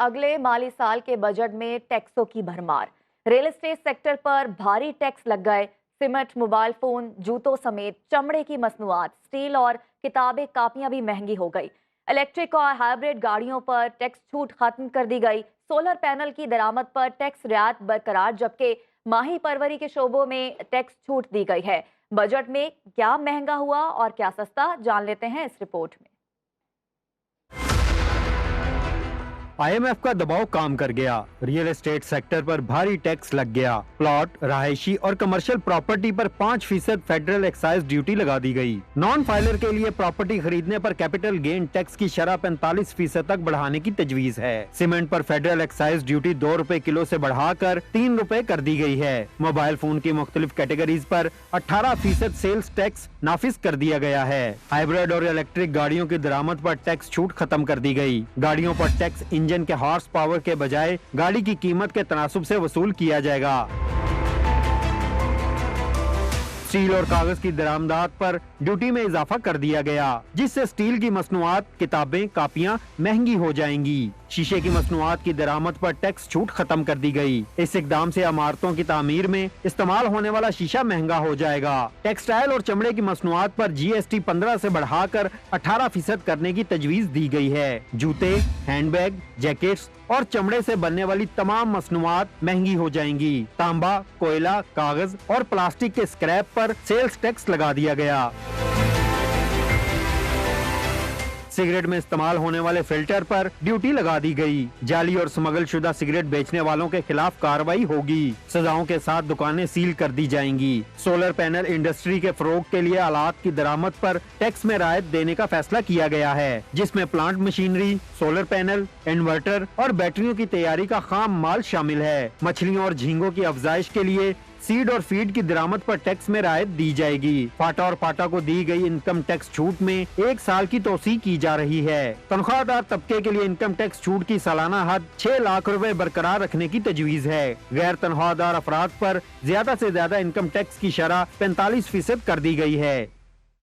अगले माली साल के बजट में टैक्सों की भरमार। रियल एस्टेट सेक्टर पर भारी टैक्स लग गए। सीमेंट, मोबाइल फोन, जूतों समेत चमड़े की मसनूआत, स्टील और किताबें कापियां भी महंगी हो गई। इलेक्ट्रिक और हाइब्रिड गाड़ियों पर टैक्स छूट खत्म कर दी गई। सोलर पैनल की दरामद पर टैक्स रियायत बरकरार, जबकि माही परवरी के शोबों में टैक्स छूट दी गई है। बजट में क्या महंगा हुआ और क्या सस्ता, जान लेते हैं इस रिपोर्ट में। आईएमएफ का दबाव काम कर गया। रियल एस्टेट सेक्टर पर भारी टैक्स लग गया। प्लॉट, रहायशी और कमर्शियल प्रॉपर्टी पर 5% फेडरल एक्साइज ड्यूटी लगा दी गई। नॉन फाइलर के लिए प्रॉपर्टी खरीदने पर कैपिटल गेन टैक्स की शरह 45% तक बढ़ाने की तजवीज है। सीमेंट पर फेडरल एक्साइज ड्यूटी 2 रुपए किलो से बढ़ाकर 3 रुपए कर दी गई है। मोबाइल फोन की मुख्तलिफ कैटेगरीज पर 18% सेल्स टैक्स नाफिज कर दिया गया है। हाइब्रिड और इलेक्ट्रिक गाड़ियों की दरामद पर टैक्स छूट खत्म कर दी गई। गाड़ियों पर टैक्स इंजन के हॉर्स पावर के बजाय गाड़ी की कीमत के तनासुब से वसूल किया जाएगा। स्टील और कागज की दरामदात पर ड्यूटी में इजाफा कर दिया गया, जिससे स्टील की मसनूआत, किताबें, कापियां महंगी हो जाएंगी। शीशे की मसनूआत की दरामद पर टैक्स छूट खत्म कर दी गई। इस इकदाम से इमारतों की तामीर में इस्तेमाल होने वाला शीशा महंगा हो जाएगा। टेक्सटाइल और चमड़े की मसनूआत पर जीएसटी 15 से बढ़ाकर 18% करने की तजवीज दी गई है। जूते, हैंडबैग, जैकेट्स और चमड़े से बनने वाली तमाम मसनूआत महंगी हो जाएंगी। तांबा, कोयला, कागज और प्लास्टिक के स्क्रैप पर सेल्स टैक्स लगा दिया गया। सिगरेट में इस्तेमाल होने वाले फिल्टर पर ड्यूटी लगा दी गई। जाली और स्मगल शुदा सिगरेट बेचने वालों के खिलाफ कार्रवाई होगी। सजाओं के साथ दुकानें सील कर दी जाएंगी। सोलर पैनल इंडस्ट्री के फरोग के लिए आलात की दरामद पर टैक्स में राहत देने का फैसला किया गया है, जिसमें plant machinery, solar panel, inverter और बैटरियों की तैयारी का खाम माल शामिल है। मछलियों और झींगों की अफजाइश के लिए सीड और फीड की दरामद पर टैक्स में राहत दी जाएगी। फाटा और पाटा को दी गई इनकम टैक्स छूट में 1 साल की तोसी की जा रही है। तनख्वाहदार तबके के लिए इनकम टैक्स छूट की सालाना हद 6 लाख रुपए बरकरार रखने की तजवीज है। गैर तनख्वाहदार अफराद पर ज्यादा से ज्यादा इनकम टैक्स की शरह 45% कर दी गई है।